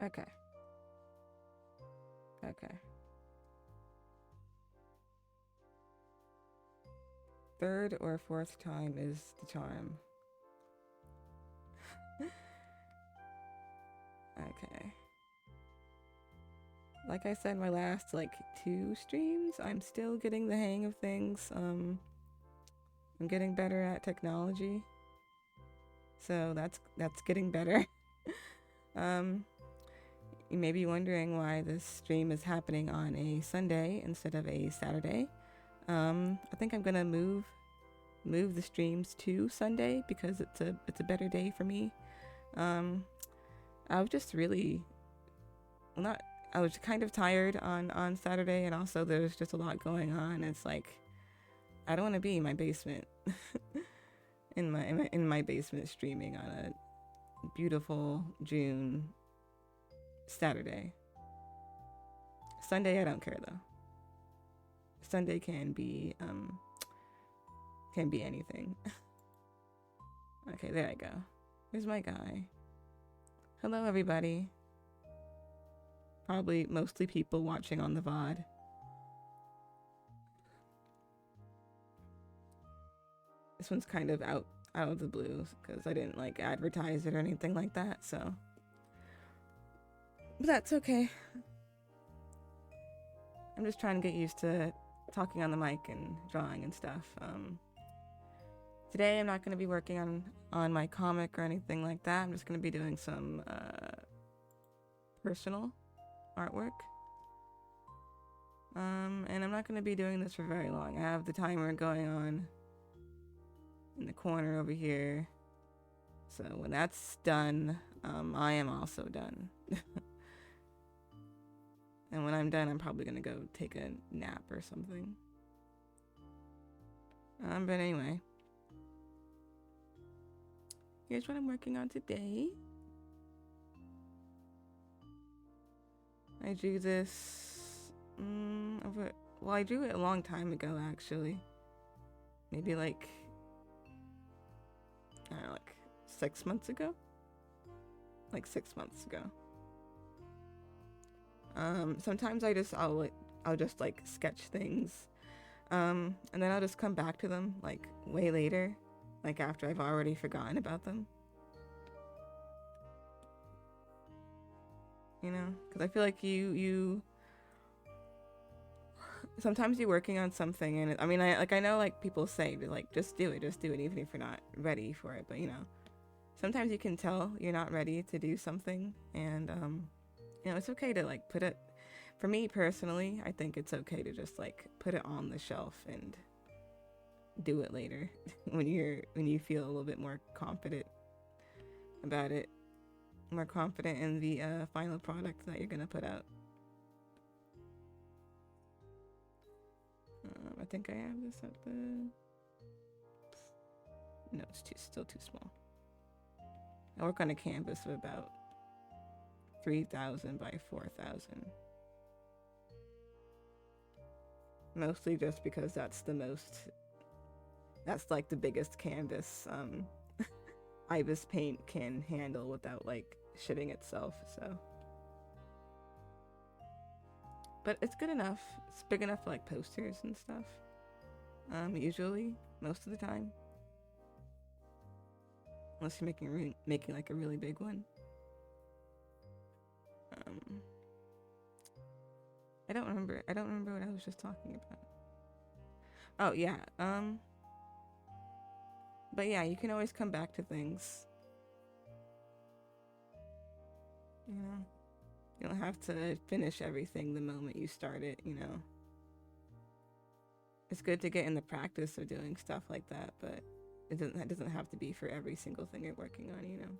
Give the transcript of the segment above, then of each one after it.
Okay. Okay. Third or fourth time is the charm. Okay. Like I said, my last like 2 streams, I'm still getting the hang of things. I'm getting better at technology, so that's getting better. um, you may be wondering why this stream is happening on a Sunday instead of a Saturday. I think I'm gonna move the streams to Sunday because it's a better day for me. Um, I was just really not. I was kind of tired on Saturday, and also there's just a lot going on. It's like I don't want to be in my basement, in my basement streaming on a beautiful June Saturday. Sunday I don't care though. Sunday can be anything. Okay, there I go. Here's my guy. Hello everybody. Probably mostly people watching on the VOD. This one's kind of out of the blue because I didn't like advertise it or anything like that, so but that's okay. I'm just trying to get used to talking on the mic and drawing and stuff. Today I'm not going to be working on my comic or anything like that. I'm just going to be doing some personal artwork. And I'm not going to be doing this for very long. I have the timer going on in the corner over here. So when that's done, I am also done. And when I'm done, I'm probably going to go take a nap or something. But anyway. Here's what I'm working on today. I drew this, I drew it a long time ago, actually. Maybe like, I don't know, like 6 months ago? Like 6 months ago. Sometimes I'll just like sketch things. And then I'll just come back to them like way later, like after I've already forgotten about them. You know, because I feel like you sometimes you're working on something and I know like people say to like just do it even if you're not ready for it, but you know, sometimes you can tell you're not ready to do something, and you know, it's okay to like put it, for me personally, I think it's okay to just like put it on the shelf and do it later when you feel a little bit more confident about it, more confident in the final product that you're gonna put out. I think I have this at the, no, it's still too small. I work on a canvas of about 3,000 by 4,000. Mostly just because that's like the biggest canvas Ibis paint can handle without like shitting itself, so. But it's good enough. It's big enough for like posters and stuff. Usually, most of the time. Unless you're making like a really big one. I don't remember what I was just talking about. Oh yeah. But yeah, you can always come back to things. You know, you don't have to finish everything the moment you start it, you know. It's good to get in the practice of doing stuff like that, but that doesn't have to be for every single thing you're working on, you know.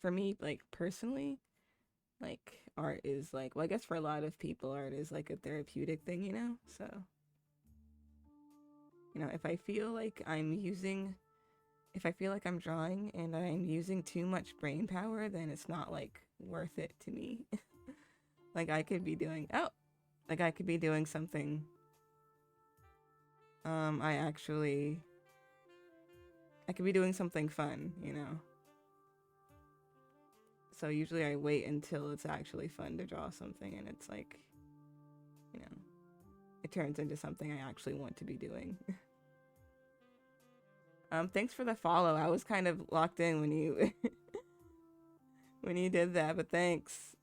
For me, like personally, like art is like, well, I guess for a lot of people, art is like a therapeutic thing, you know. So, you know, if I feel like if I feel like I'm drawing and I'm using too much brain power, then it's not like worth it to me. Like I could be doing like I could be doing something I actually I could be doing something fun, you know. So usually I wait until it's actually fun to draw something and it's like, you know, it turns into something I actually want to be doing. Thanks for the follow. I was kind of locked in when you when you did that, but thanks.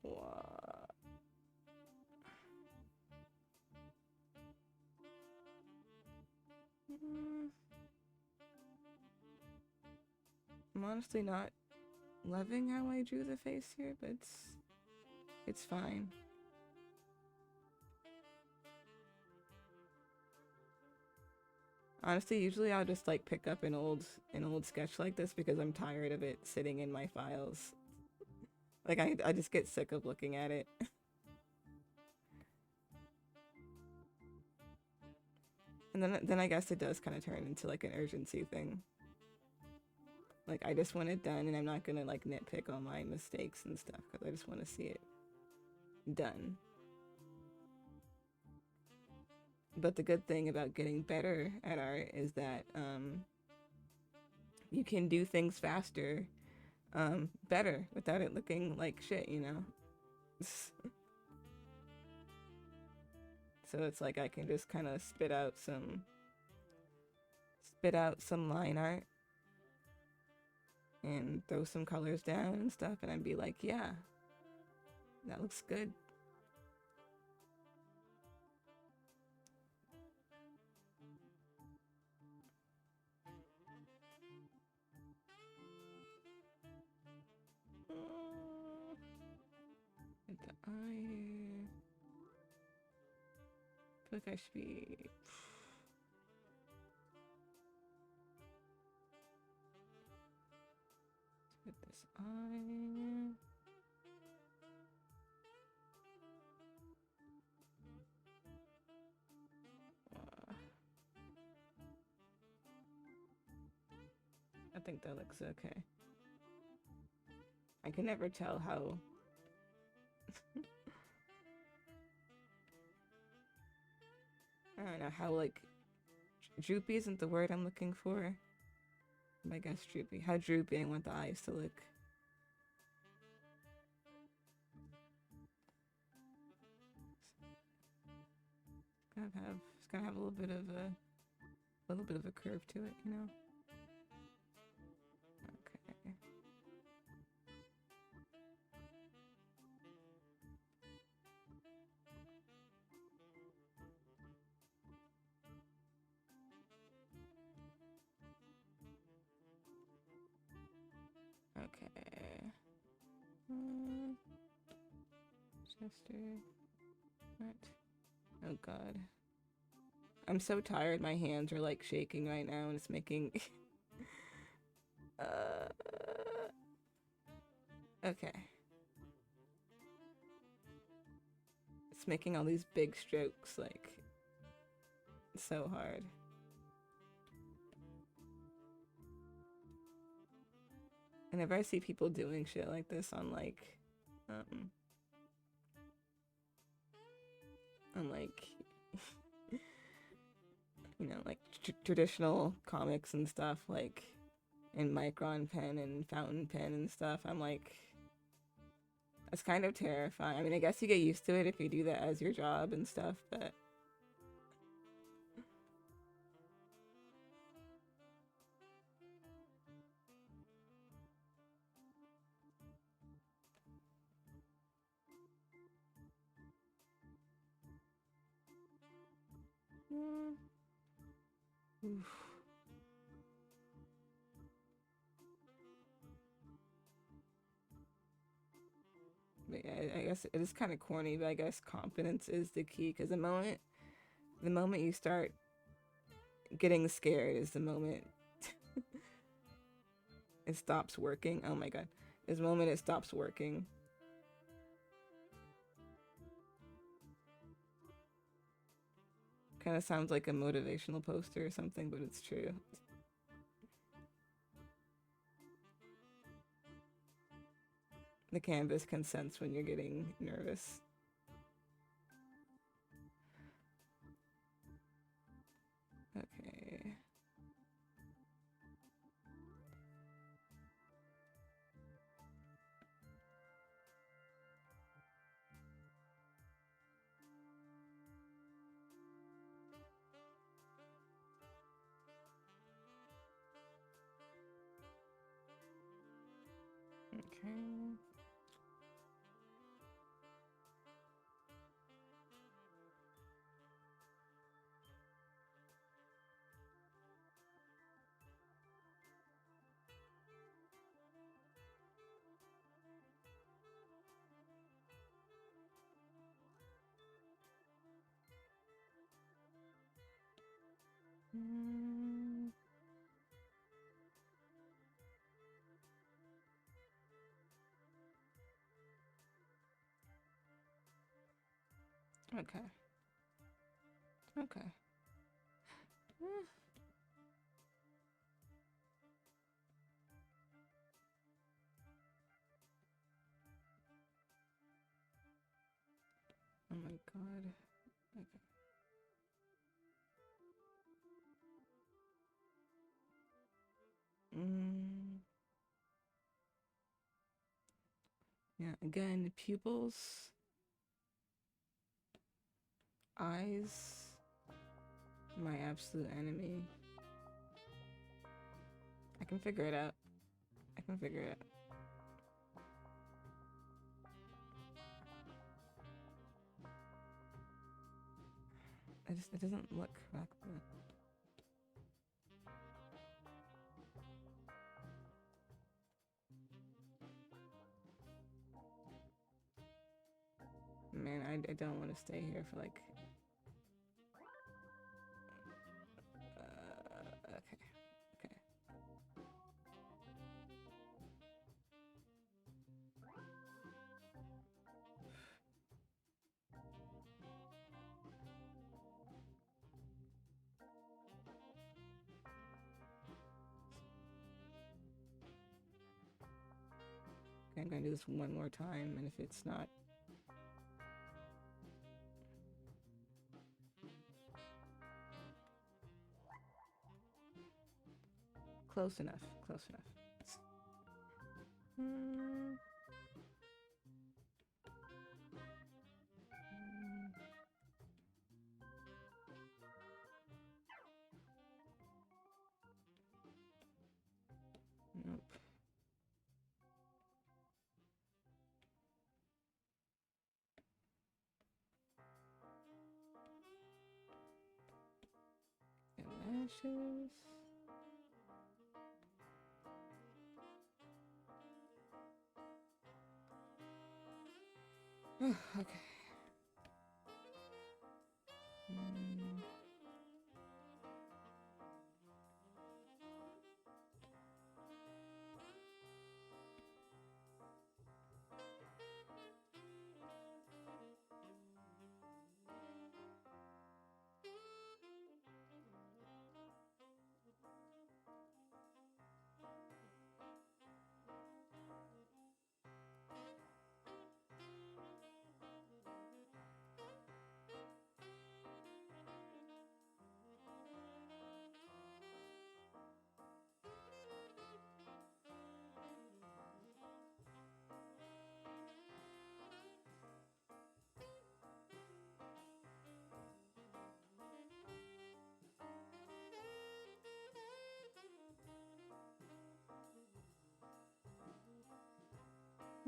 What? I'm honestly not loving how I drew the face here, but it's fine. Honestly, usually I'll just like pick up an old sketch like this because I'm tired of it sitting in my files. Like I just get sick of looking at it. And then I guess it does kind of turn into like an urgency thing. Like I just want it done and I'm not going to like nitpick on my mistakes and stuff cuz I just want to see it done. But the good thing about getting better at art is that you can do things faster, better without it looking like shit, you know? So it's like I can just kind of spit out some line art and throw some colors down and stuff and I'd be like, yeah, that looks good. Get the eye here. I feel like I should be. Let's get this eye. I think that looks okay. I can never tell how. I don't know how like droopy isn't the word I'm looking for. I guess droopy. How droopy I want the eyes to look. It's gotta have a little bit of a curve to it, you know. Okay. Okay. Chester. What? Oh god. I'm so tired. My hands are like shaking right now and it's making okay. It's making all these big strokes like so hard. Whenever I see people doing shit like this on like you know, like traditional comics and stuff, like in micron pen and fountain pen and stuff, I'm like, it's kind of terrifying. I mean, I guess you get used to it if you do that as your job and stuff, but oof. But yeah, I guess it is kind of corny, but I guess confidence is the key because the moment you start getting scared is the moment it stops working. Oh my god, is the moment it stops working. kind of sounds like a motivational poster or something, but it's true. The canvas can sense when you're getting nervous. Okay. Okay. Mm. Okay. Okay. Mm. Oh my god. Okay. Mm. Yeah, again, pupils, eyes, my absolute enemy. I can figure it out. I can figure it out. It doesn't look correct. Man, I don't want to stay here for like. Okay. Okay. Okay, I'm gonna do this one more time, and if it's not close enough, close enough. Mm. Nope. And lashes. Okay.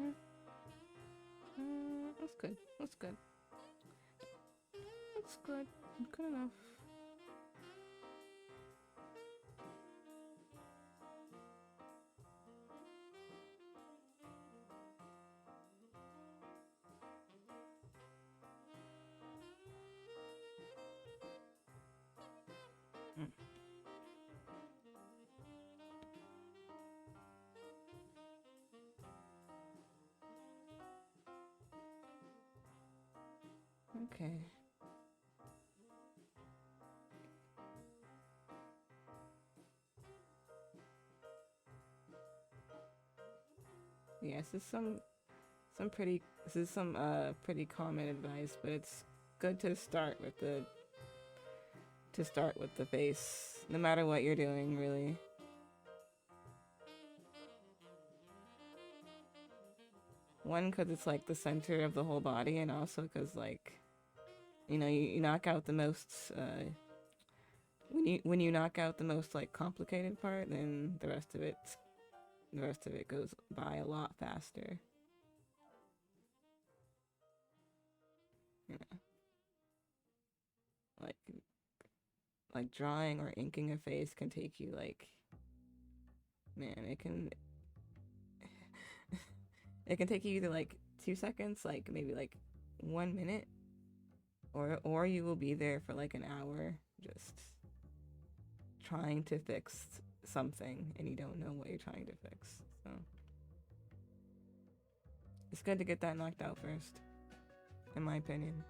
Mm. That's good. That's good. That's good. Good enough. Mm. Okay. Yeah, this is some pretty common advice, but it's good to start with the face, no matter what you're doing, really. One, because it's like the center of the whole body, and also because like you knock out the most when you knock out the most like complicated part, then the rest of it goes by a lot faster. You know, like drawing or inking a face can take you like, man, it can take you either like 2 seconds, like maybe like 1 minute, or you will be there for like an hour just trying to fix something and you don't know what you're trying to fix. So it's good to get that knocked out first, in my opinion.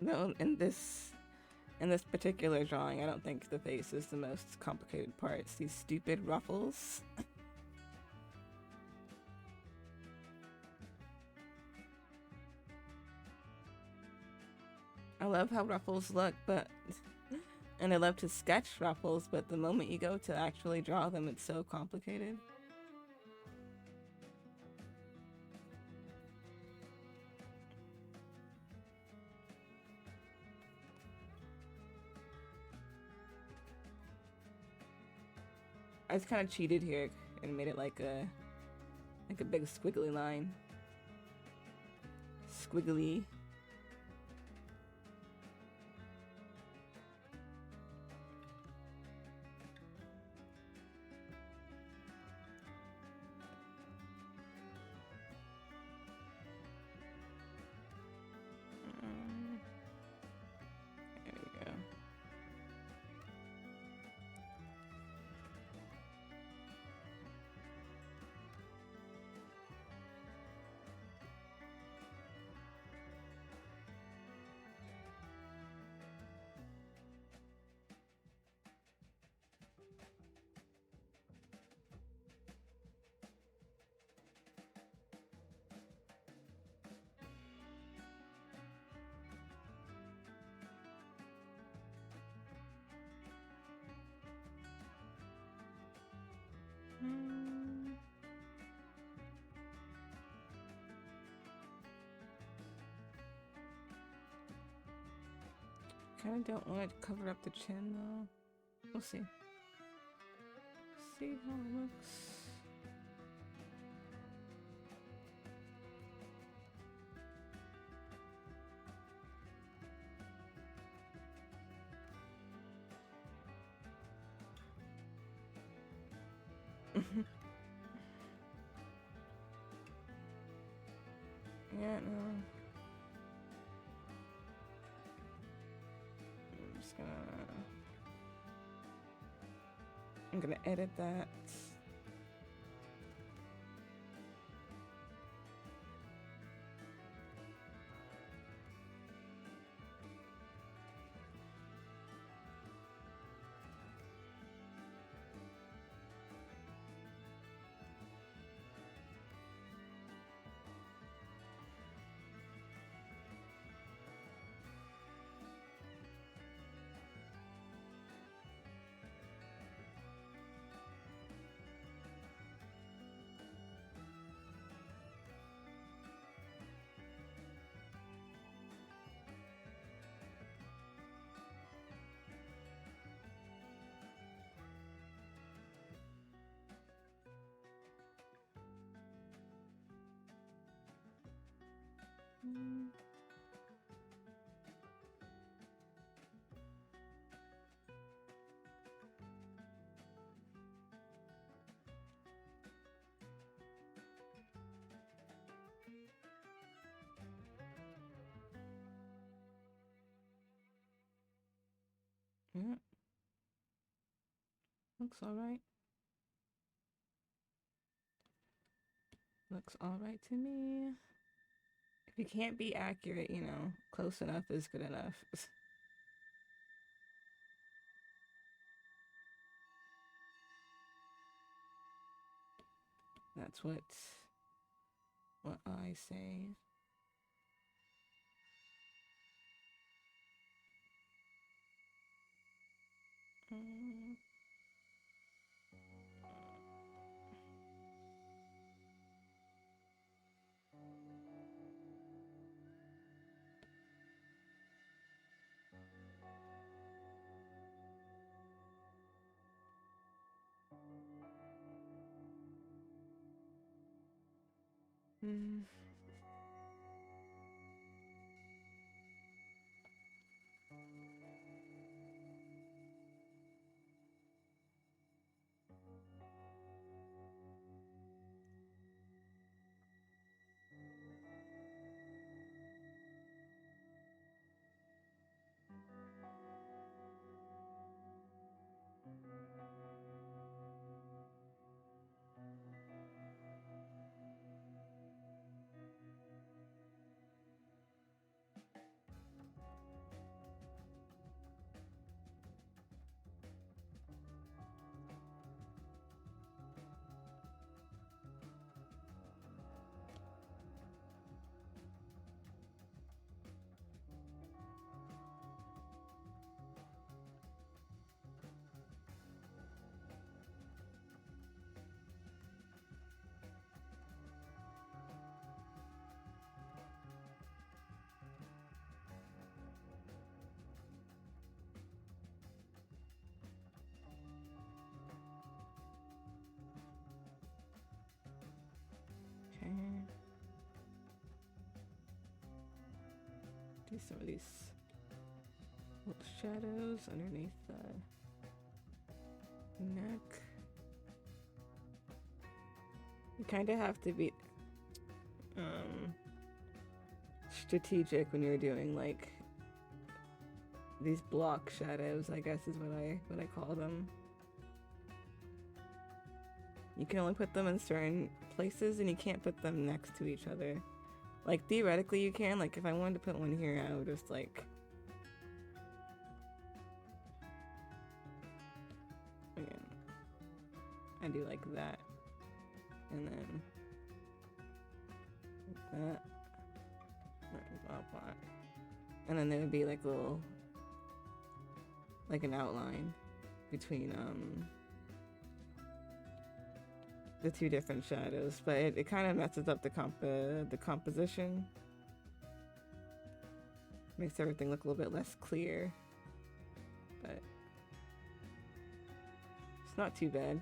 No, in this particular drawing, I don't think the face is the most complicated part. It's these stupid ruffles. I love how ruffles look, but and I love to sketch ruffles, but the moment you go to actually draw them, it's so complicated. I just kind of cheated here and made it like a big squiggly line. Squiggly. There we go. Kind of don't want to cover up the chin though. We'll see. See how it looks. Yeah, no. I'm gonna edit that. Yeah, looks alright. Looks alright to me. If you can't be accurate, you know, close enough is good enough. That's what I say. Mm. Mm. Okay. Do some of these little shadows underneath the neck. You kind of have to be strategic when you're doing like these block shadows, I guess is what I call them. You can only put them in certain places and you can't put them next to each other. Like theoretically you can, like if I wanted to put one here, I would just like again, I do like that. And then like that. And then there would be like little like an outline between the two different shadows, but it kind of messes up the composition. Makes everything look a little bit less clear, but it's not too bad.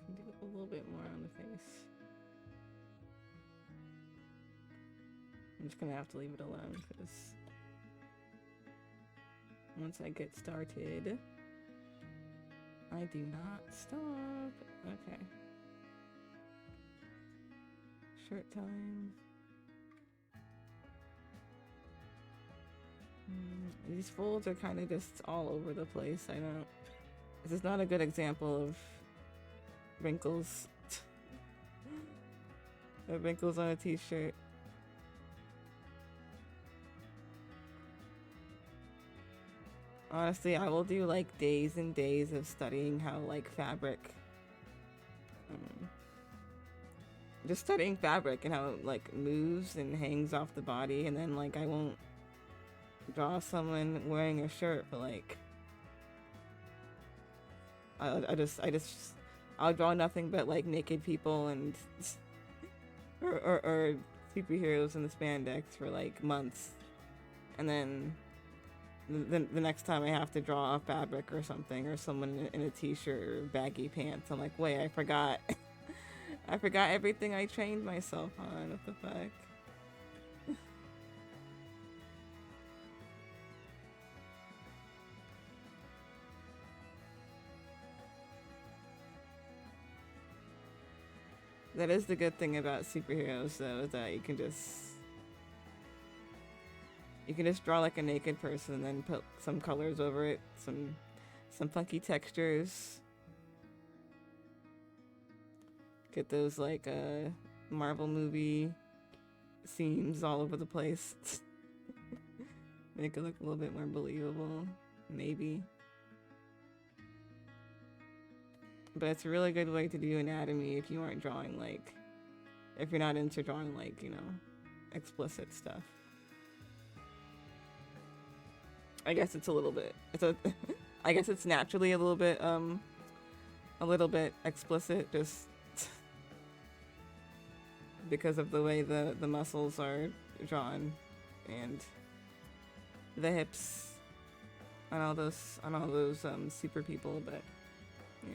Can do a little bit more on the face. I'm just gonna have to leave it alone because once I get started, I do not stop. Okay. Shirt time. These folds are kind of just all over the place. I don't. This is not a good example of wrinkles. Wrinkles on a t-shirt. Honestly, I will do like days and days of studying how like fabric, just studying fabric and how it like moves and hangs off the body, and then like I won't draw someone wearing a shirt, but like I just I'll draw nothing but like naked people and or superheroes in the spandex for like months, and then the next time I have to draw a fabric or something, or someone in a t-shirt or baggy pants, I'm like, wait, I forgot. I forgot everything I trained myself on. What the fuck? That is the good thing about superheroes, though, is that you can just draw like a naked person and then put some colors over it, some funky textures. Get those like Marvel movie scenes all over the place. Make it look a little bit more believable, maybe. But it's a really good way to do anatomy if you aren't drawing like, if you're not into drawing like, you know, explicit stuff. I guess it's a little bit, I guess it's naturally a little bit explicit, just because of the way the muscles are drawn and the hips on all those super people, but yeah.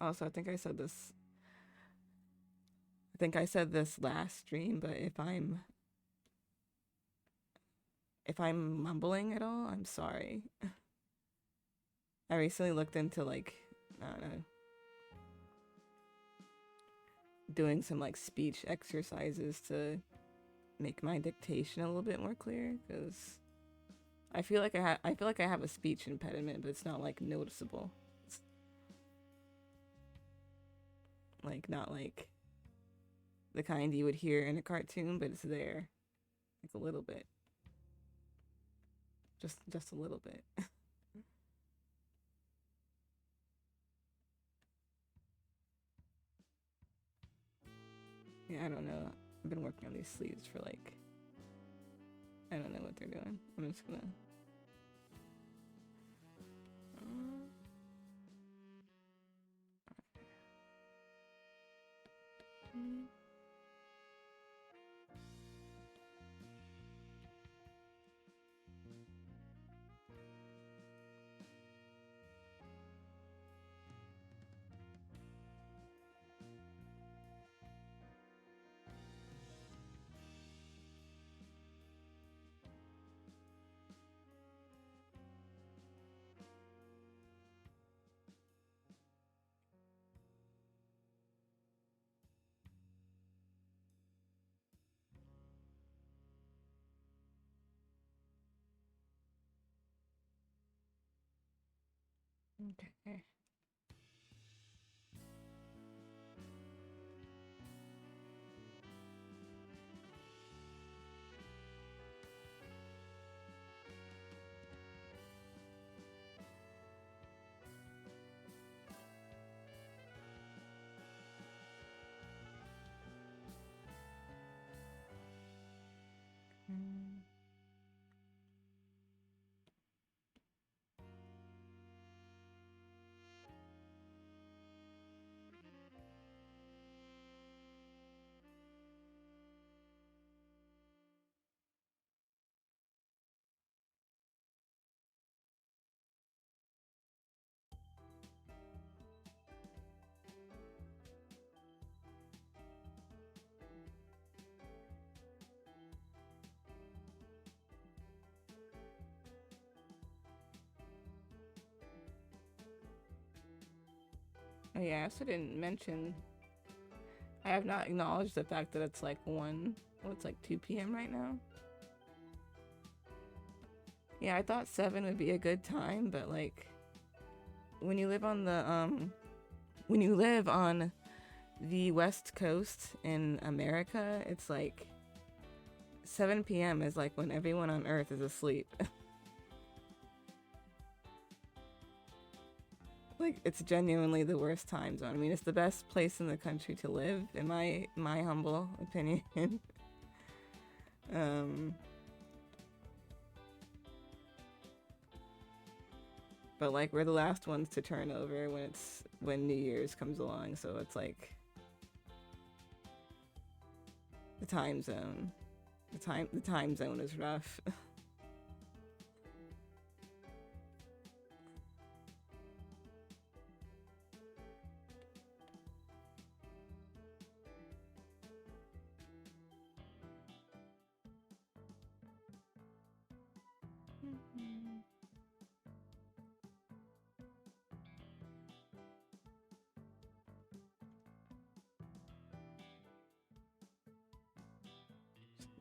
Also, I think I said this last stream, but if I'm mumbling at all, I'm sorry. I recently looked into like, I don't know, doing some like speech exercises to make my dictation a little bit more clear, because I feel like I have a speech impediment, but it's not like noticeable. It's like not like the kind you would hear in a cartoon, but it's there, like a little bit, just a little bit. Yeah, I don't know. I've been working on these sleeves for like, I don't know what they're doing. I'm just gonna. Okay. Oh yeah, I also didn't mention, I have not acknowledged the fact that it's like it's like 2 p.m. right now. Yeah, I thought 7 would be a good time, but like, when you live on the West Coast in America, it's like 7 p.m. is like when everyone on Earth is asleep. like it's genuinely the worst time zone. I mean, it's the best place in the country to live, in my humble opinion. um, but like we're the last ones to turn over when New Year's comes along, so it's like the time zone. The time zone is rough.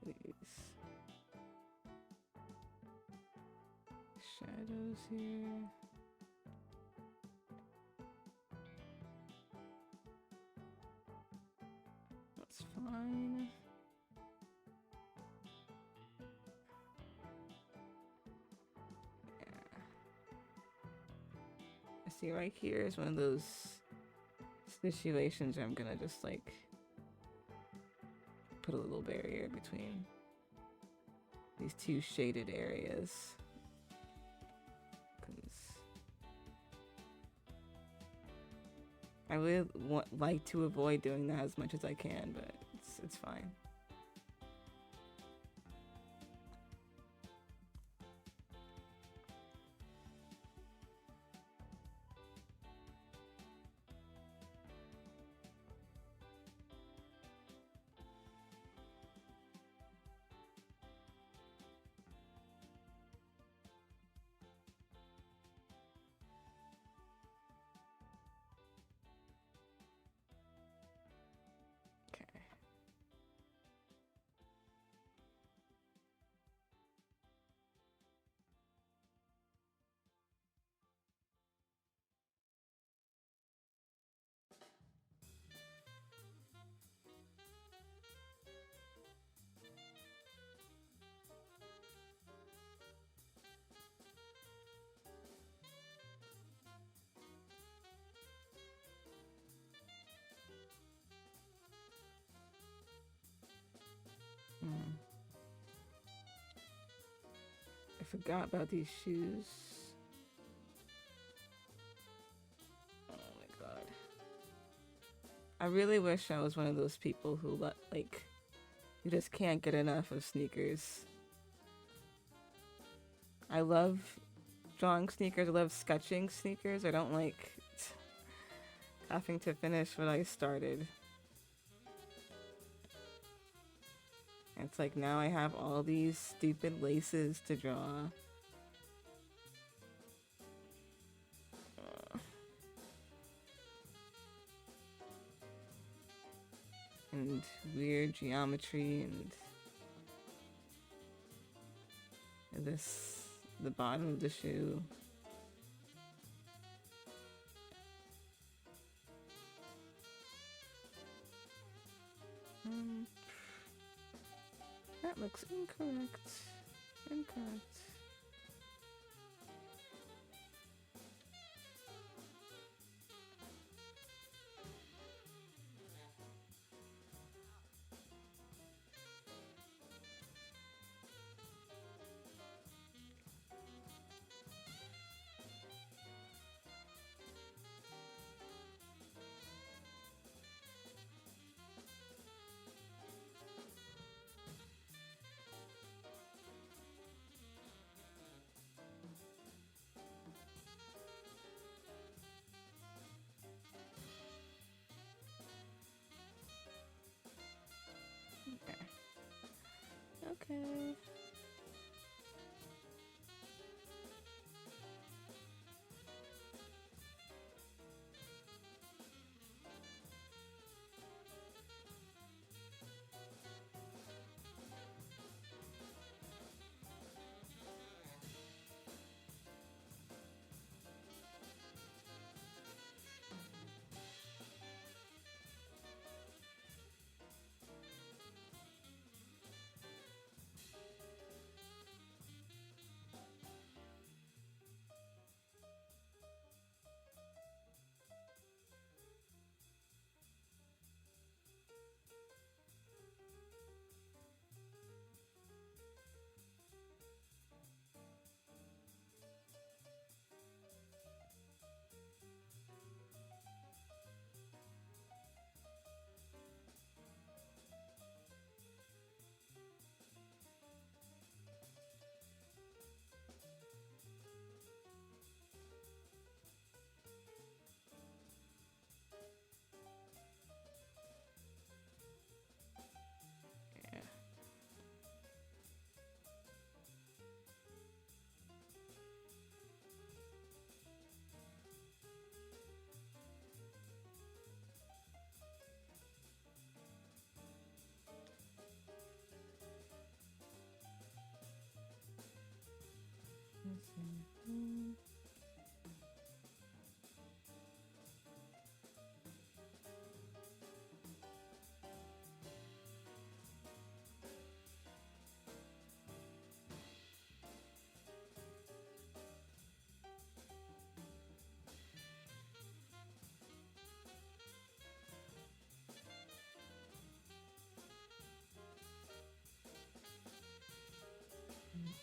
These shadows here. That's fine. Yeah. I see right here is one of those situations where I'm gonna just like put a little barrier between these two shaded areas. I would like to avoid doing that as much as I can, but it's fine. I forgot about these shoes. Oh my god. I really wish I was one of those people who like you just can't get enough of sneakers. I love drawing sneakers. I love sketching sneakers. I don't like having to finish what I started. It's like now I have all these stupid laces to draw. And weird geometry and the bottom of the shoe. That looks incorrect. Incorrect. Okay.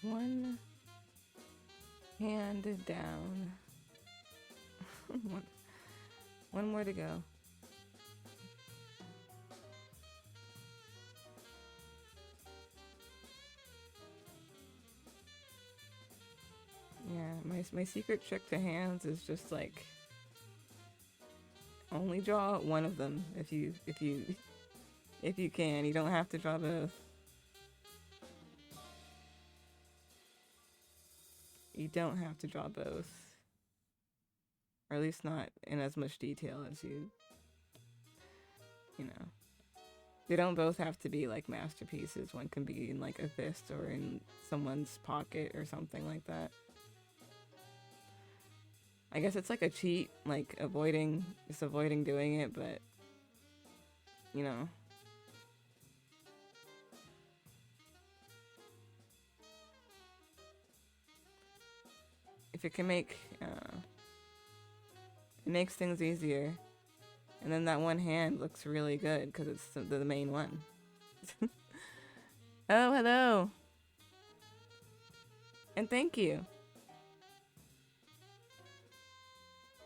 One hand down. one more to go. Yeah, my secret trick to hands is just like only draw one of them if you can. You don't have to draw both. You don't have to draw both. Or at least not in as much detail as you know. They don't both have to be like masterpieces. One can be in like a fist or in someone's pocket or something like that. I guess it's like a cheat, like avoiding doing it, but you know. If it can make, it makes things easier. And then that one hand looks really good because it's the main one. Oh, hello. And thank you.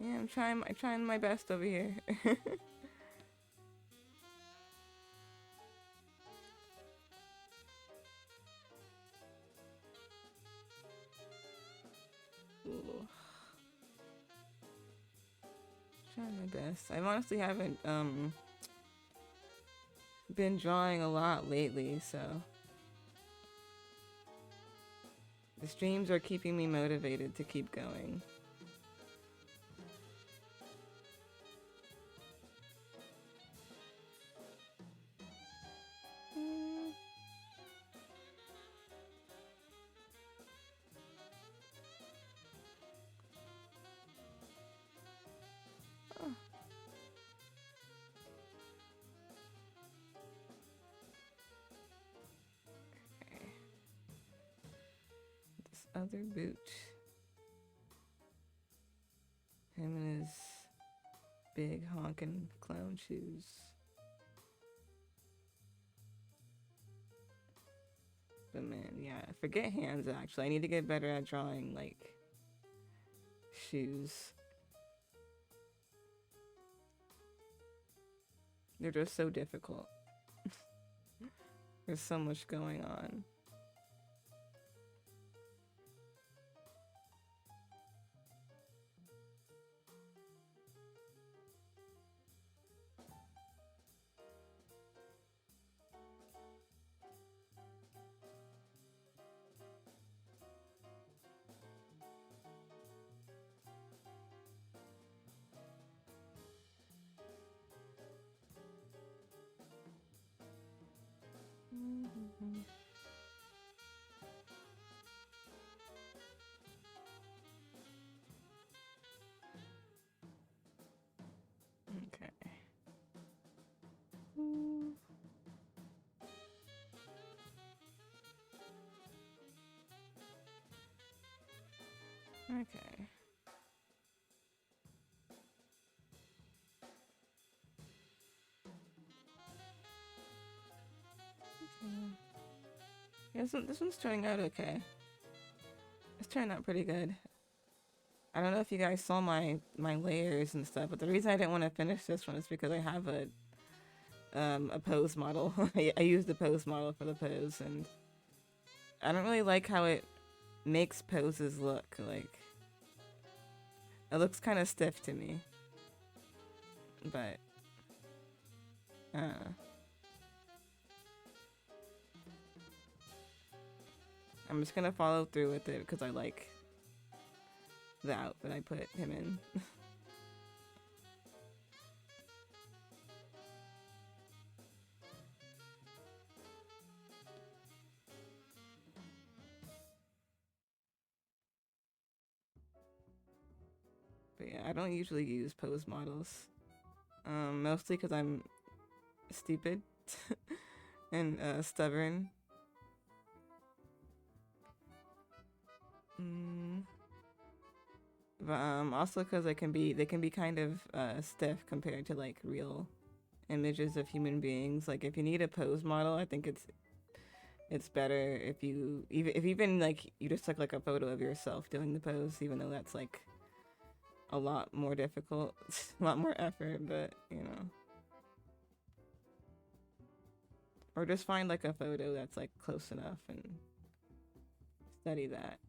Yeah, I'm trying my best over here. Ooh. Trying my best. I honestly haven't been drawing a lot lately, so the streams are keeping me motivated to keep going. Other boot. Him and his big honkin' clown shoes. But man, yeah, forget hands actually. I need to get better at drawing like shoes. They're just so difficult. There's so much going on. Okay. Okay. Yeah, this one's turning out okay. It's turning out pretty good. I don't know if you guys saw my layers and stuff, but the reason I didn't want to finish this one is because I have a pose model. I used the pose model for the pose, and I don't really like how it makes poses look. Like, it looks kind of stiff to me. But, I'm just gonna follow through with it because I like the outfit I put him in. But yeah, I don't usually use pose models. Mostly because I'm stupid and stubborn. But also because they can be kind of stiff compared to like real images of human beings. Like if you need a pose model, I think it's better if you even like you just took like a photo of yourself doing the pose, even though that's like a lot more difficult, a lot more effort, but you know. Or just find like a photo that's like close enough and study that.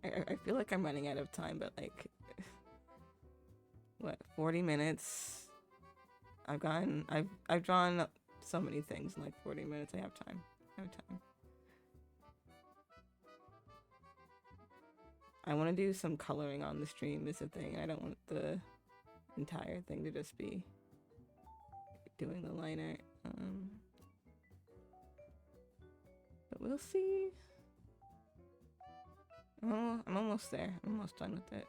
I feel like I'm running out of time, but like, what, 40 minutes? I've drawn so many things in like 40 minutes. I have time. I have time. I want to do some coloring on the stream is the thing. I don't want the entire thing to just be doing the line art. But we'll see. Oh, I'm almost there. I'm almost done with it.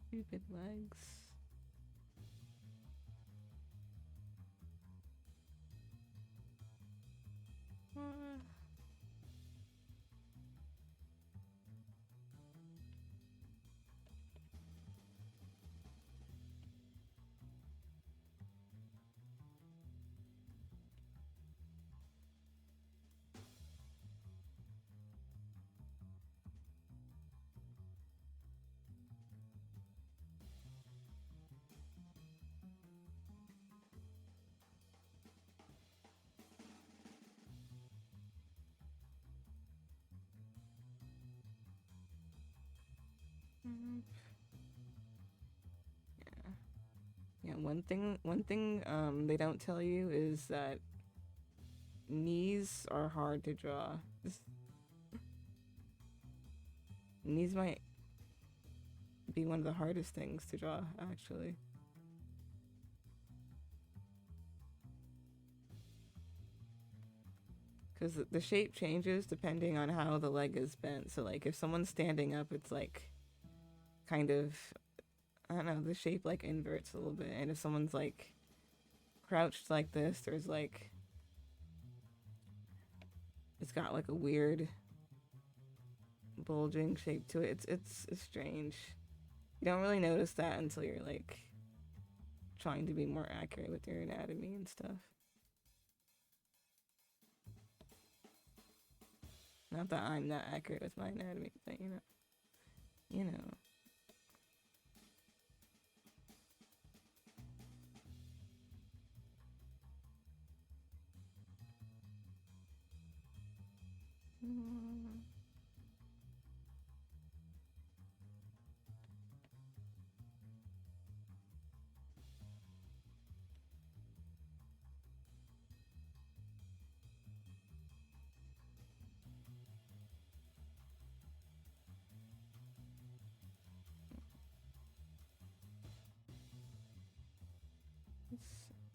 Stupid legs. Yeah, one thing they don't tell you is that knees are hard to draw. Knees might be one of the hardest things to draw, actually. Because the shape changes depending on how the leg is bent. So, like, if someone's standing up, it's like kind of, I don't know, the shape like inverts a little bit. And if someone's like crouched like this, there's like, it's got like a weird bulging shape to it. It's strange. You don't really notice that until you're like trying to be more accurate with your anatomy and stuff. Not that I'm not accurate with my anatomy, but you know.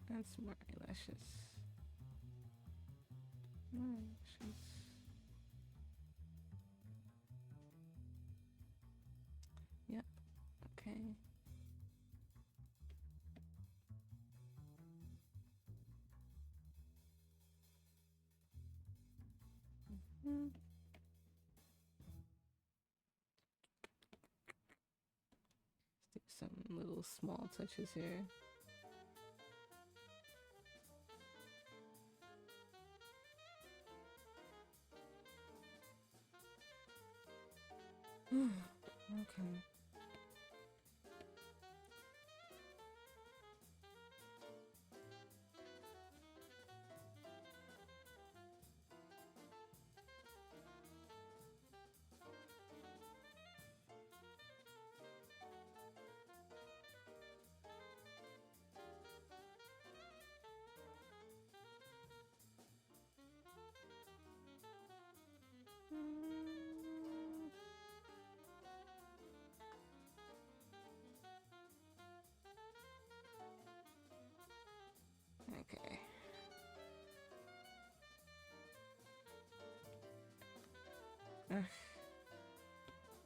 That's my eyelashes. My eyelashes. Yep. Okay. Let's do some little small touches here. Okay.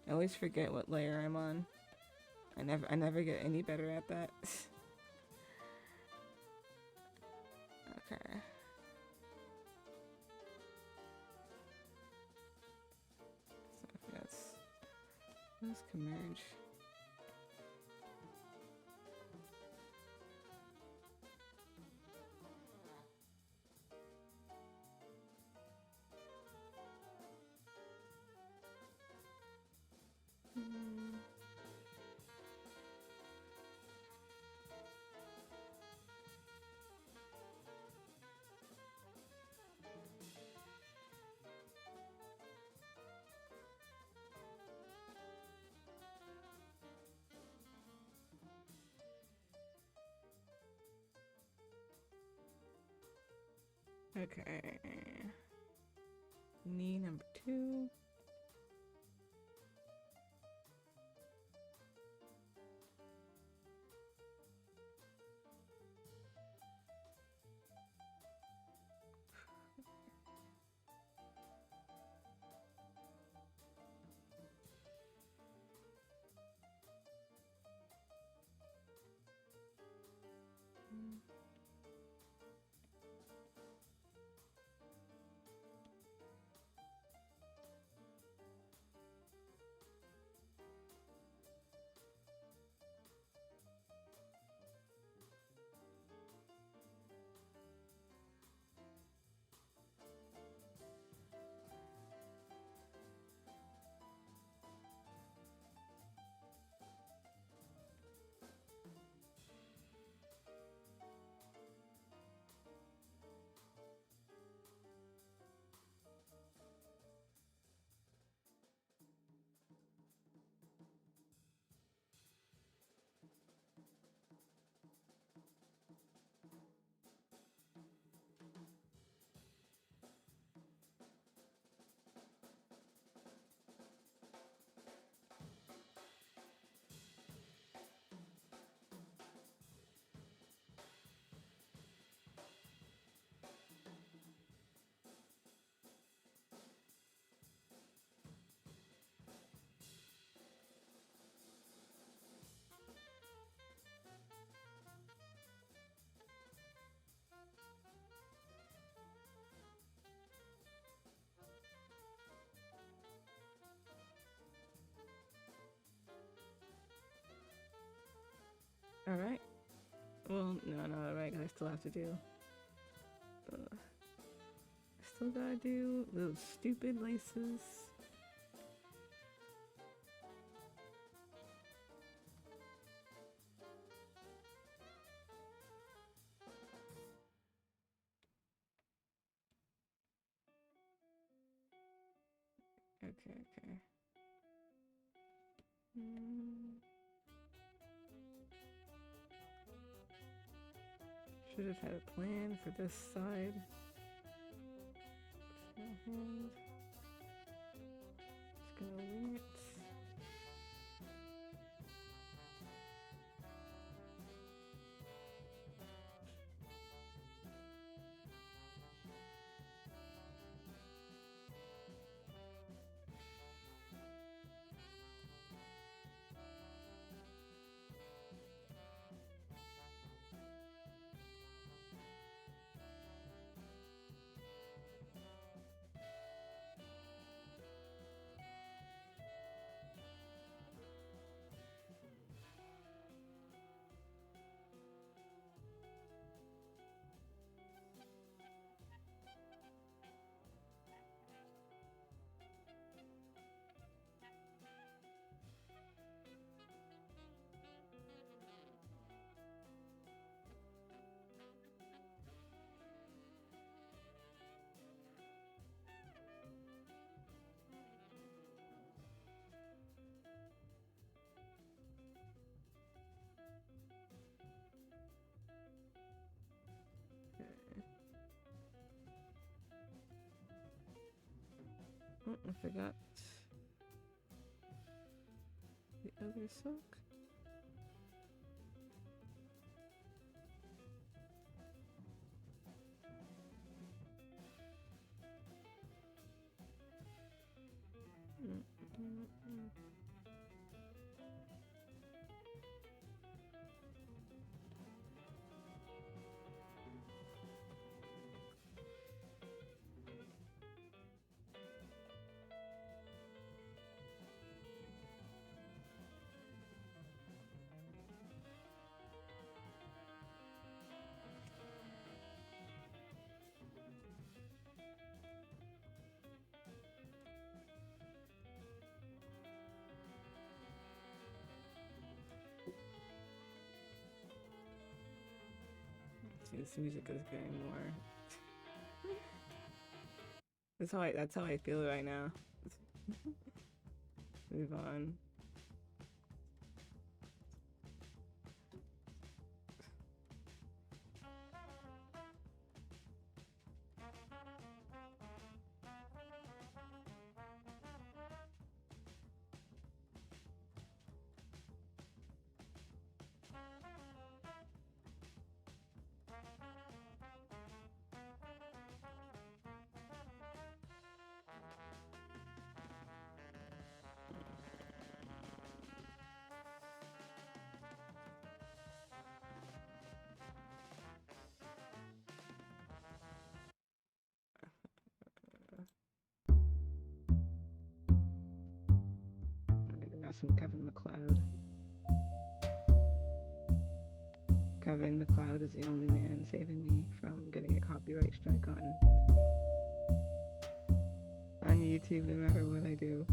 I always forget what layer I'm on. I never get any better at that. Okay. So if those can merge. Okay. Knee number 2. Alright. Well, no, not alright, because I still have to do. Still gotta do those stupid laces. Okay. Should have had a plan for this side. Just gonna wing it. Oh, I forgot the other sock. This music is getting more. That's how I feel right now. Move on. Got some Kevin McLeod. Kevin McLeod is the only man saving me from getting a copyright strike on YouTube, no matter what I do.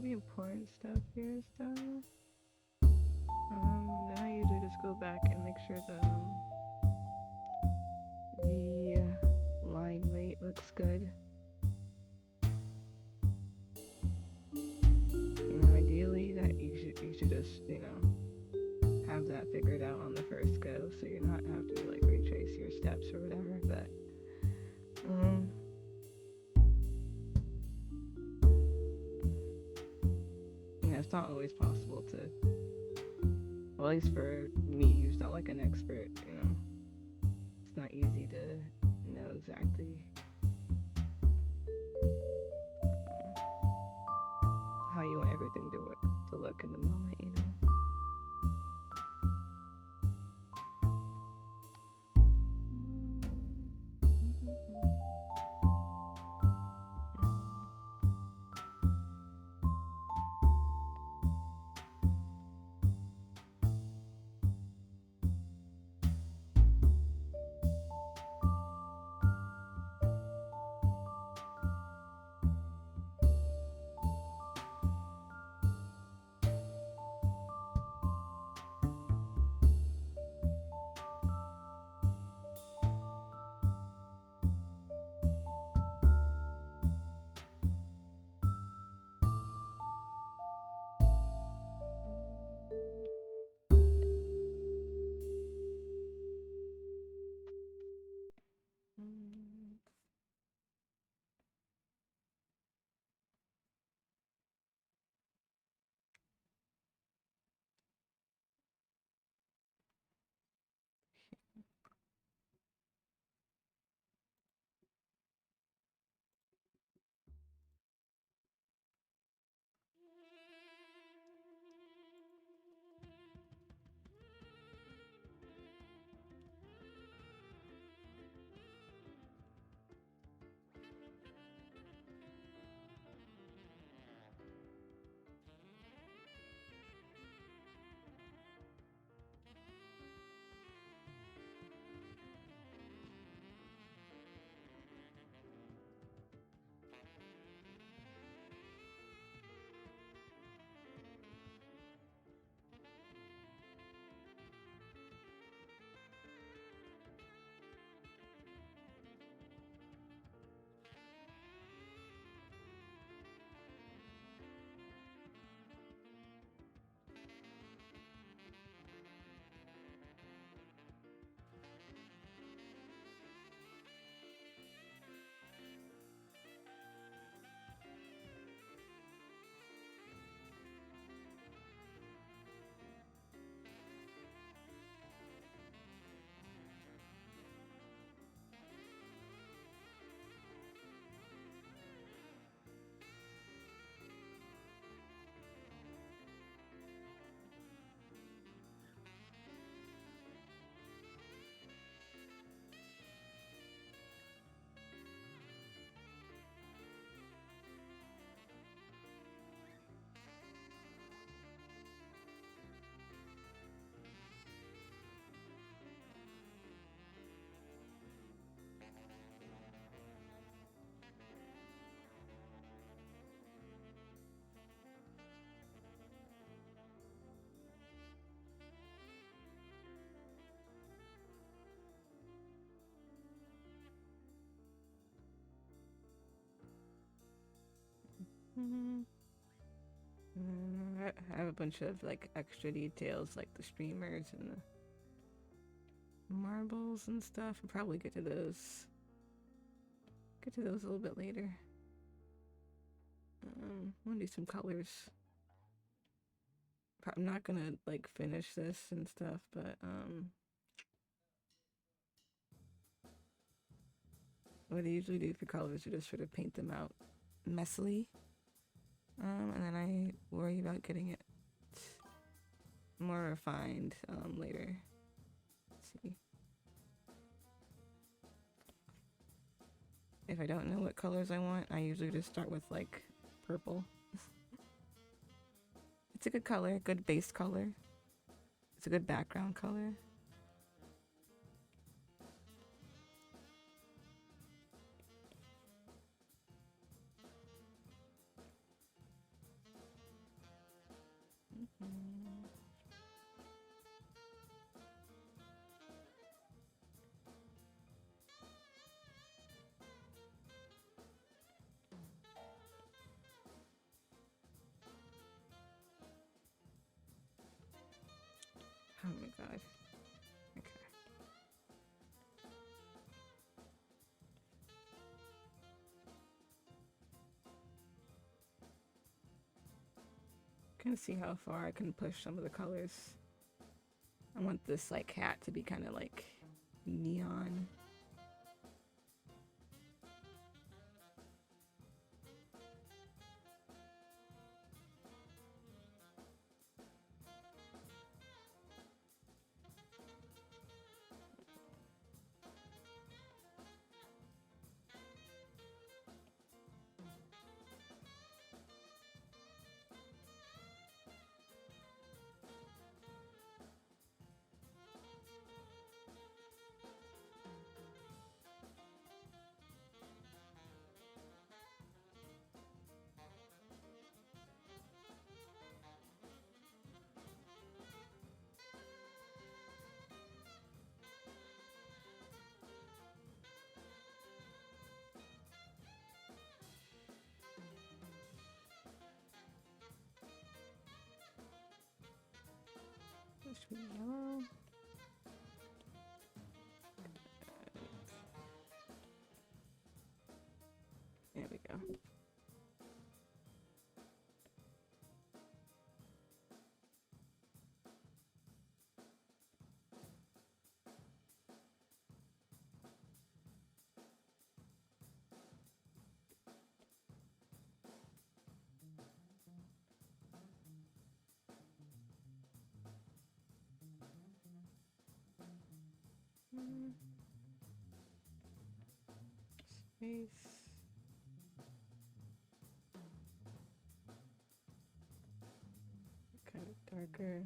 Important stuff here is done. Then I usually just go back and make sure the line weight looks good. Ideally that you should just, have that figured out on the first go, so you're not having to like retrace your steps or whatever. But it's not always possible to, well, at least for me, who's not like an expert, it's not easy to know exactly how you want everything to look in the moment, I have a bunch of like extra details like the streamers and the marbles and stuff. I'll probably get to those. Get to those a little bit later. I'm gonna do some colors. I'm not gonna like finish this and stuff, but what I usually do for colors is just sort of paint them out messily. And then I worry about getting it more refined later. Let's see. If I don't know what colors I want, I usually just start with like purple. It's a good color, good base color. It's a good background color. Oh my god. Okay. Kind of see how far I can push some of the colors. I want this like hat to be kind of like neon. This should be yellow. There we go. Space. Kind of darker.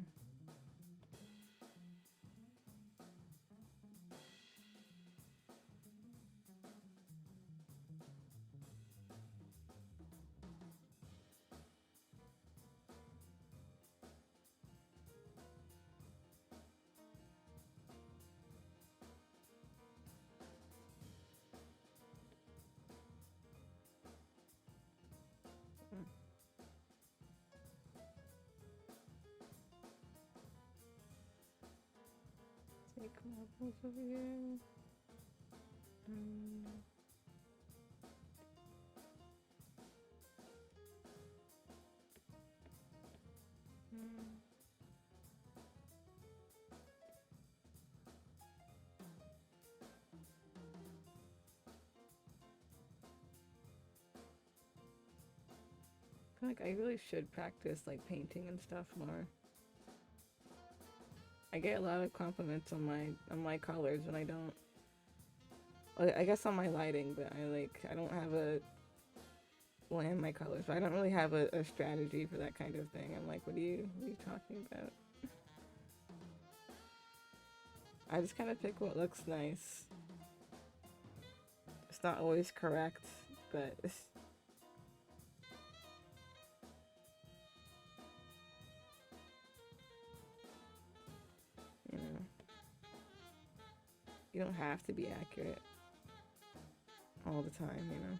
Take marbles over here. I feel like I really should practice like painting and stuff more. I get a lot of compliments on my colors when I don't. Well, I guess on my lighting, but I don't have a land my colors. But I don't really have a strategy for that kind of thing. I'm like, what are you talking about? I just kind of pick what looks nice. It's not always correct, but you know, you don't have to be accurate all the time, you know.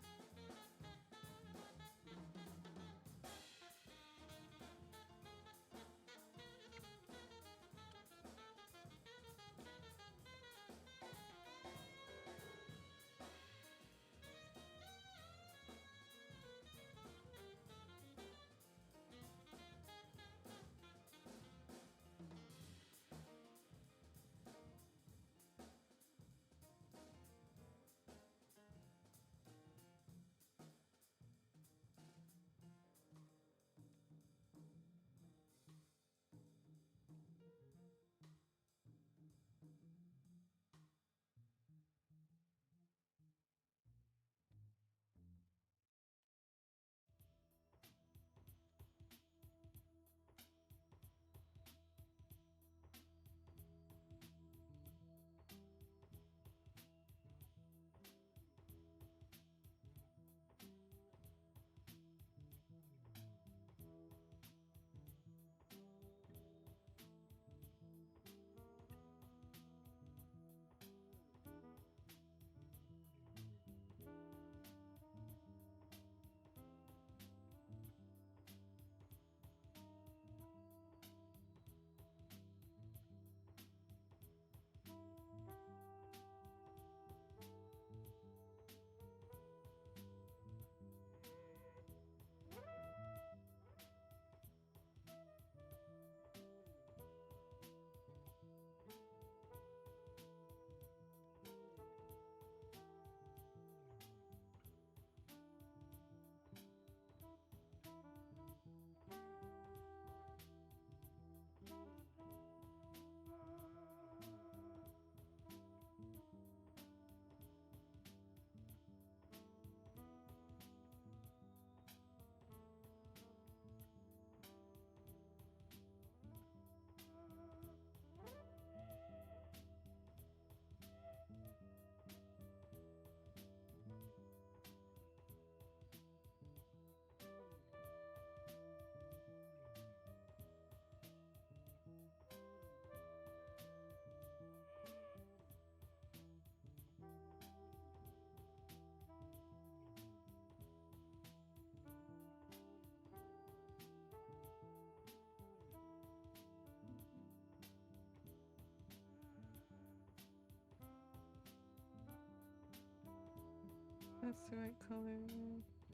that's the right color.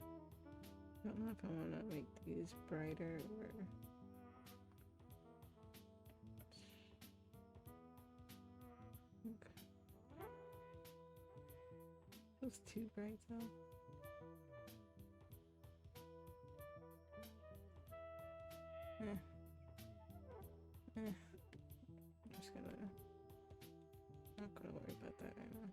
I don't know if I want to make these brighter or... Okay. Feels too bright though. Eh. I'm just gonna... Not gonna worry about that right now.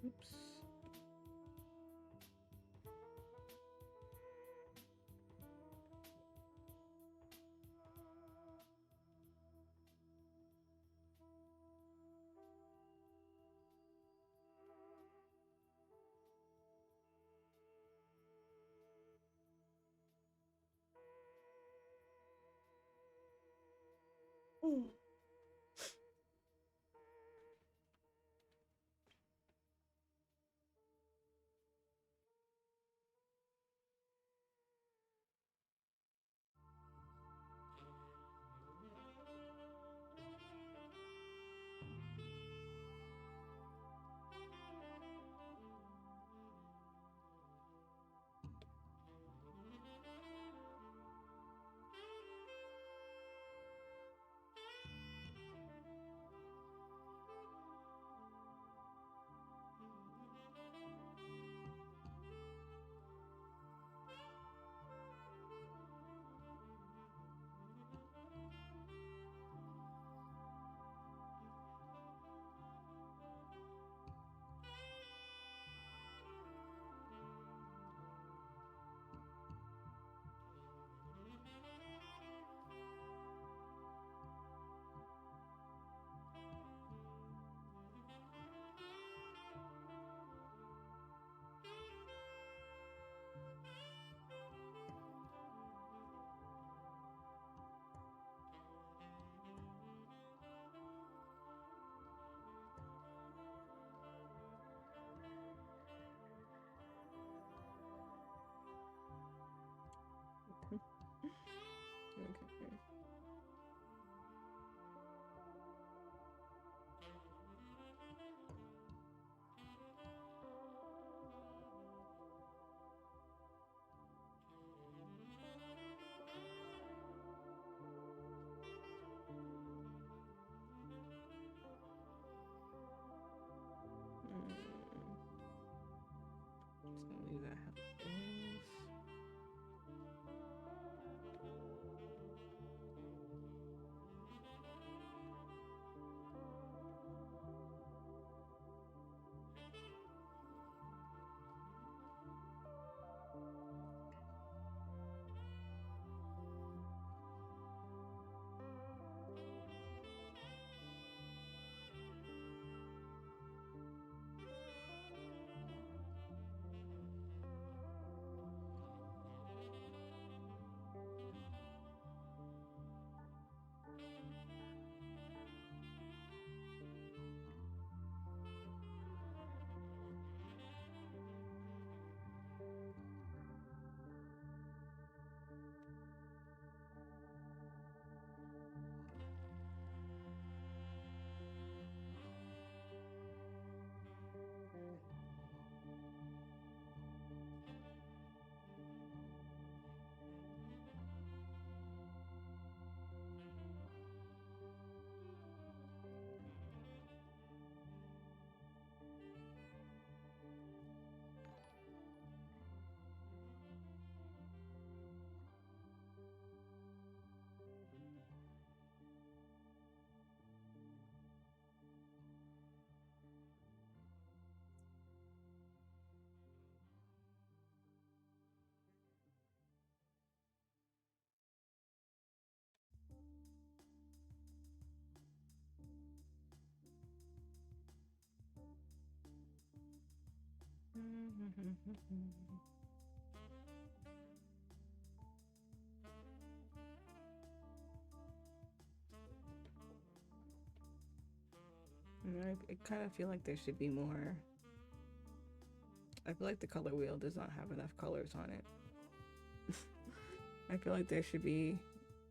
Oops. Mm. I kind of feel like there should be more. I feel like the color wheel does not have enough colors on it. I feel like there should be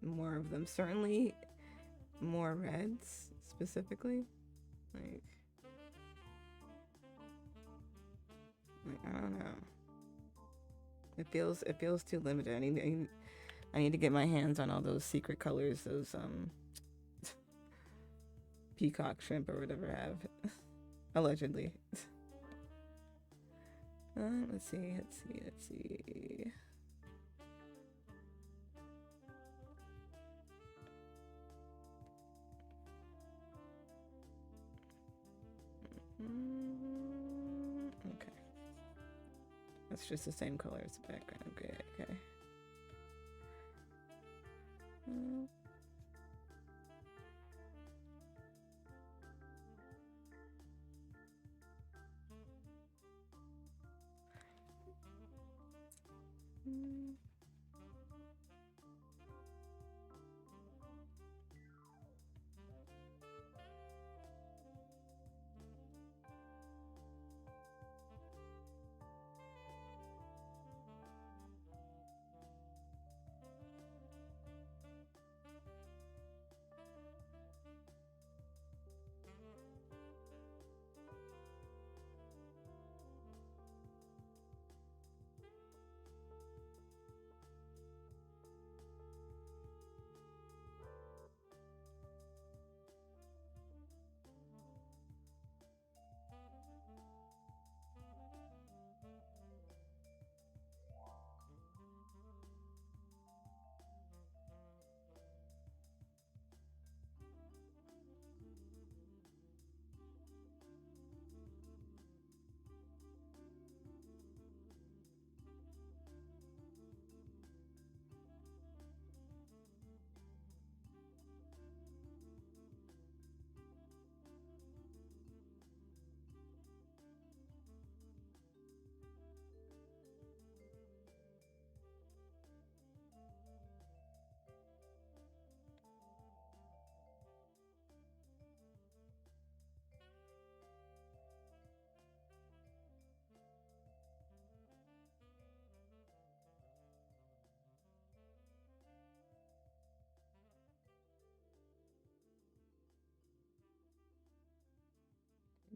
more of them. Certainly more reds specifically. Like I don't know. It feels too limited. I need to get my hands on all those secret colors those peacock shrimp or whatever have allegedly. Let's see. Okay. That's just the same color as the background. Okay.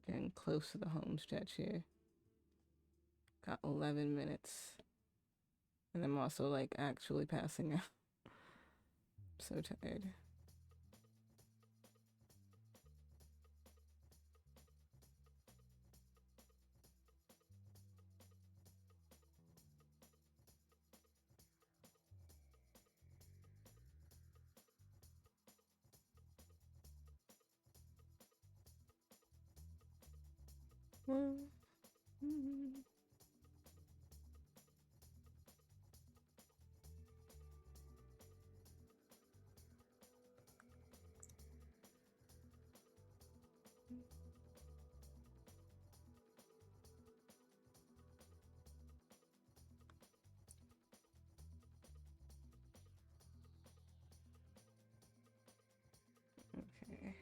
Getting close to the home stretch here. Got 11 minutes. And I'm also like actually passing out. So tired. Okay.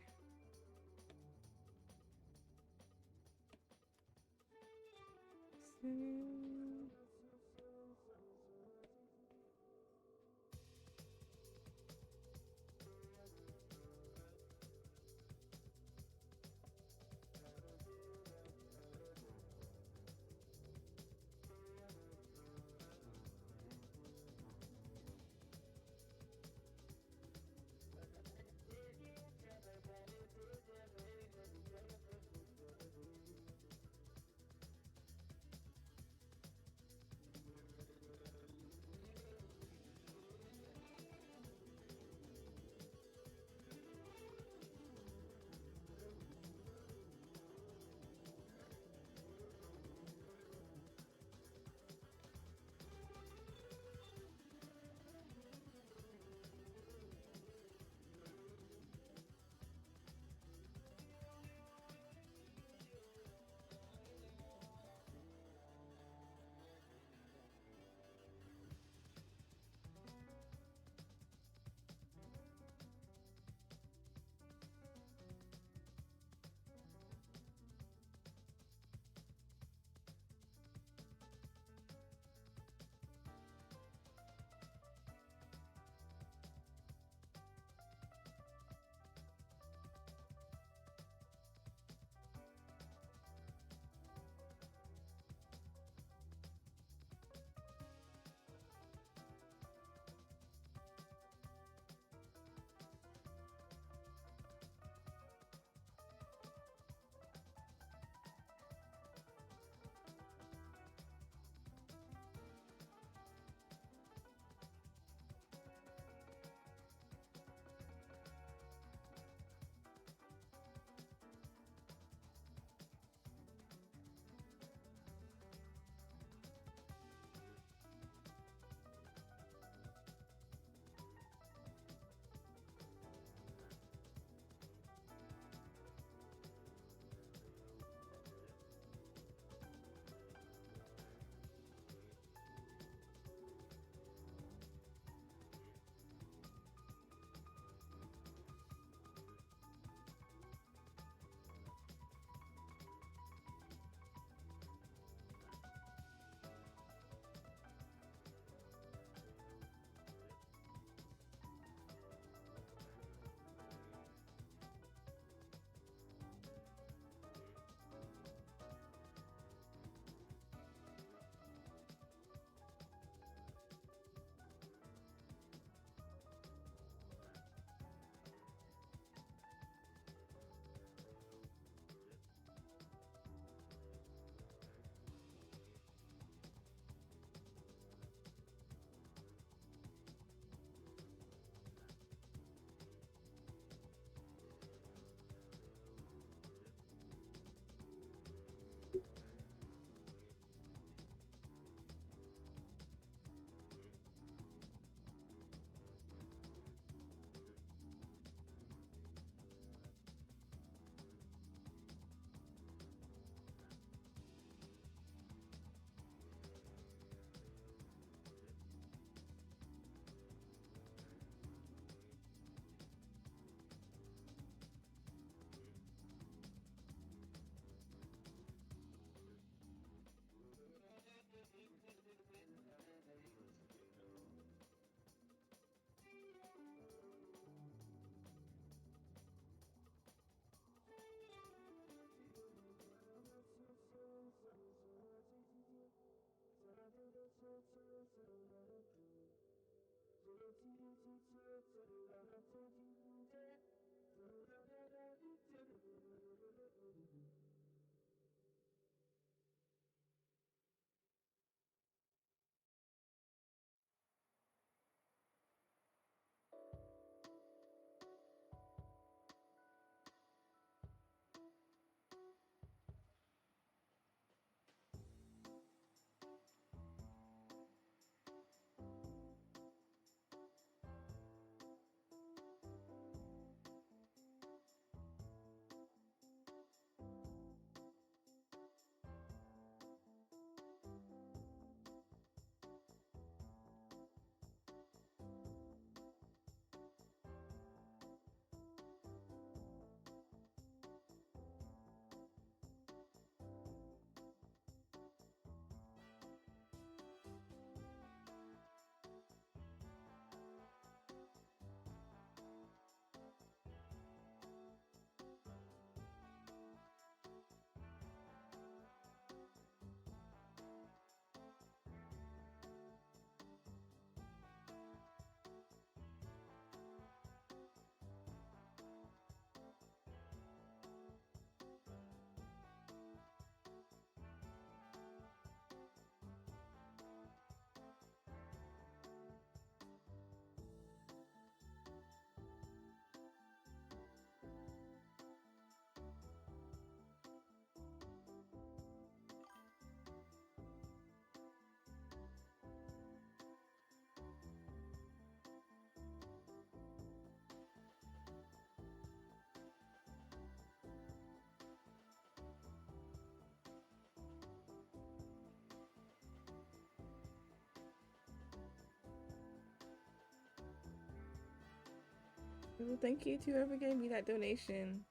Well, thank you to whoever gave me that donation.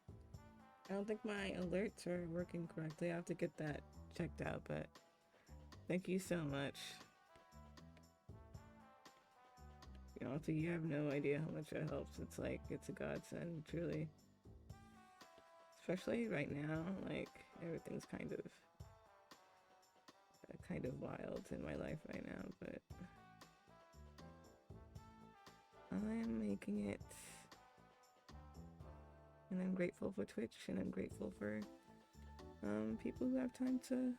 I don't think my alerts are working correctly. I have to get that checked out, but thank you so much. You know, you have no idea how much it helps. It's like, it's a godsend, truly. Especially right now, like, everything's kind of wild in my life right now, but I am making it. And I'm grateful for Twitch, and I'm grateful for people who have time to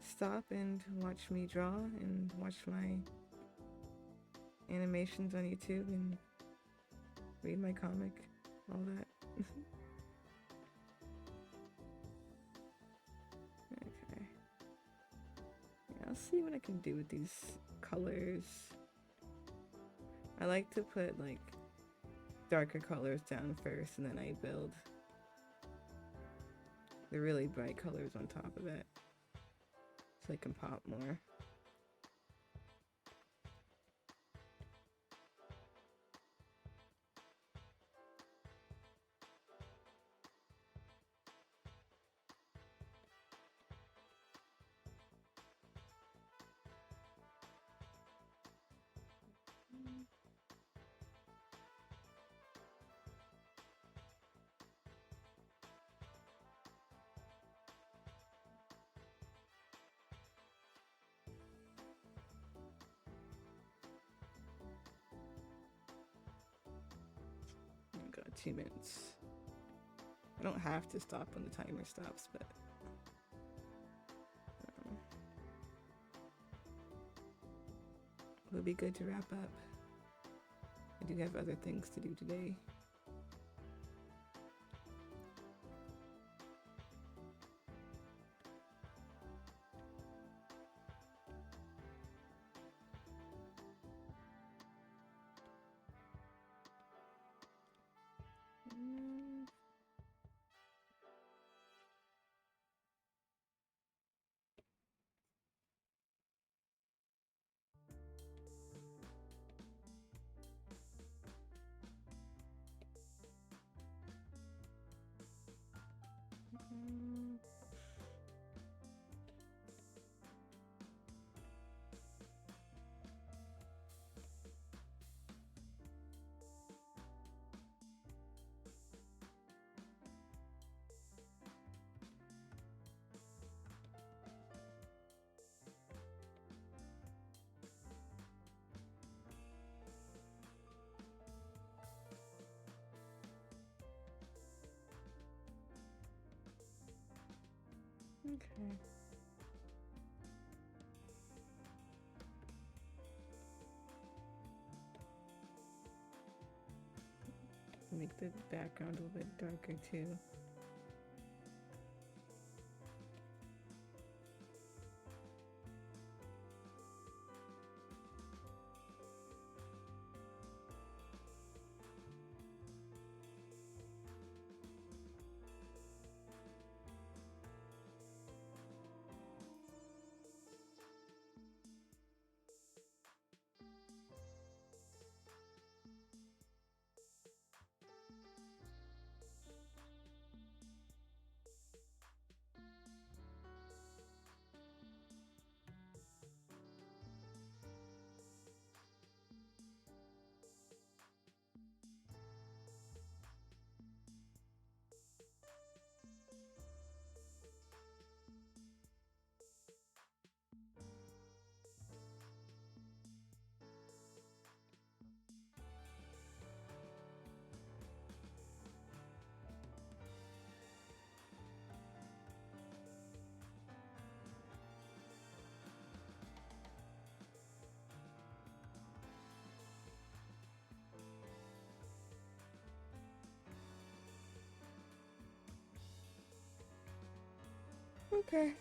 stop and watch me draw and watch my animations on YouTube and read my comic, all that. Okay. Yeah, I'll see what I can do with these colors. I like to put like darker colors down first, and then I build the really bright colors on top of it so they can pop more. Got 2 minutes. I don't have to stop when the timer stops, but it would be good to wrap up. I do have other things to do today. Okay. Make the background a little bit darker too. Okay.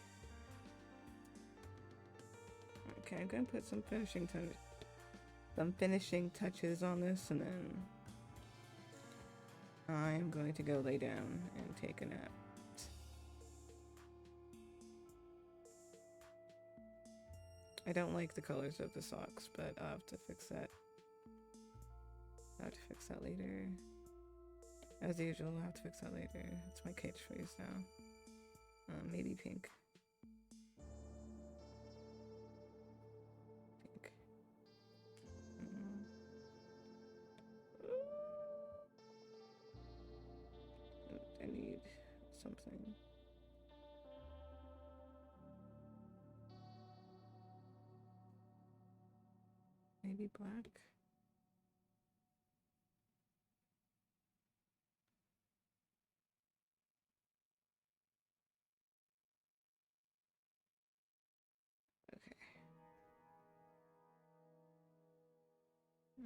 Okay, I'm gonna put some finishing touches on this, and then I'm going to go lay down and take a nap. I don't like the colors of the socks, but I'll have to fix that. I'll have to fix that later. As usual, I'll have to fix that later. That's my catchphrase now. Maybe pink. Pink. I need something. Maybe black.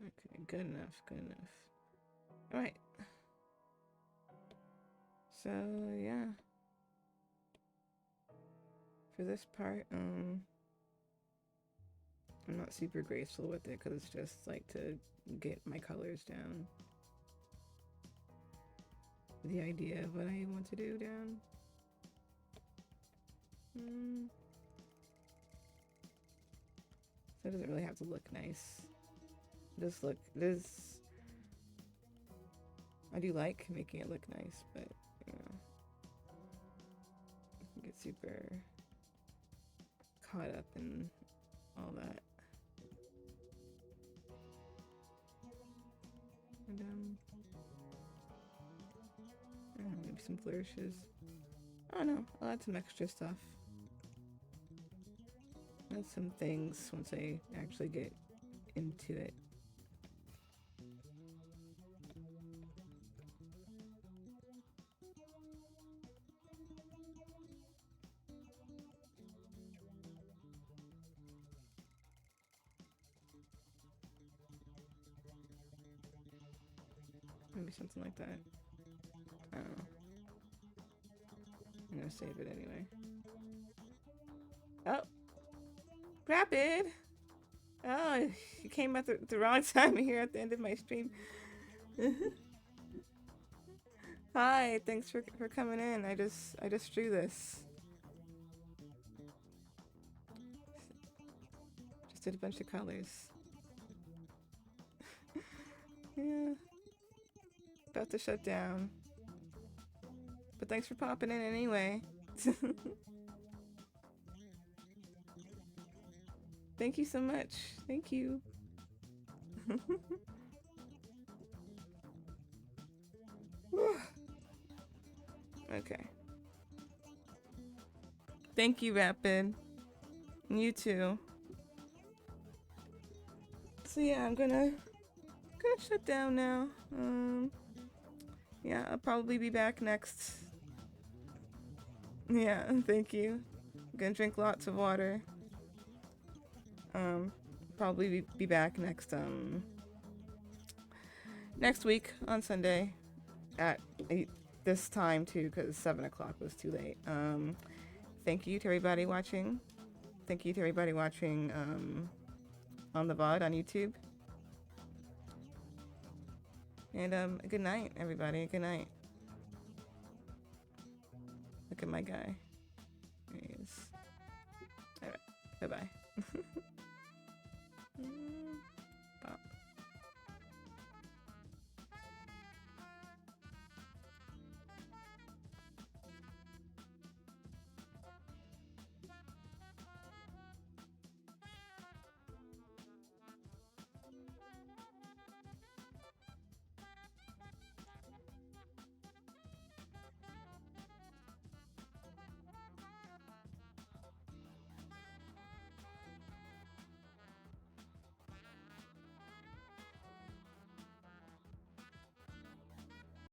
Okay, good enough, good enough. All right. So, yeah. For this part, I'm not super graceful with it because it's just like to get my colors down. The idea of what I want to do down. So it doesn't really have to look nice. Just look, this. I do like making it look nice, but you know, I can get super caught up in all that. And I don't know, maybe some flourishes. I don't know. I'll add some extra stuff. Add some things once I actually get into it. Maybe something like that. I don't know. I'm gonna save it anyway. Oh! Rapid! Oh, you came at the wrong time here at the end of my stream. Hi, thanks for coming in. I just drew this. Just did a bunch of colors. Yeah. About to shut down. But thanks for popping in anyway. Thank you so much. Thank you. Okay. Thank you, Rapid. And you too. So yeah, I'm gonna shut down now. Yeah, I'll probably be back next Yeah, thank you. Gonna drink lots of water. Um, probably be back next week on Sunday at 8 this time too, because 7 o'clock was too late. Thank you to everybody watching. Thank you to everybody watching on the VOD on YouTube. And good night, everybody. Good night. Look at my guy. There he is. All right. Bye bye.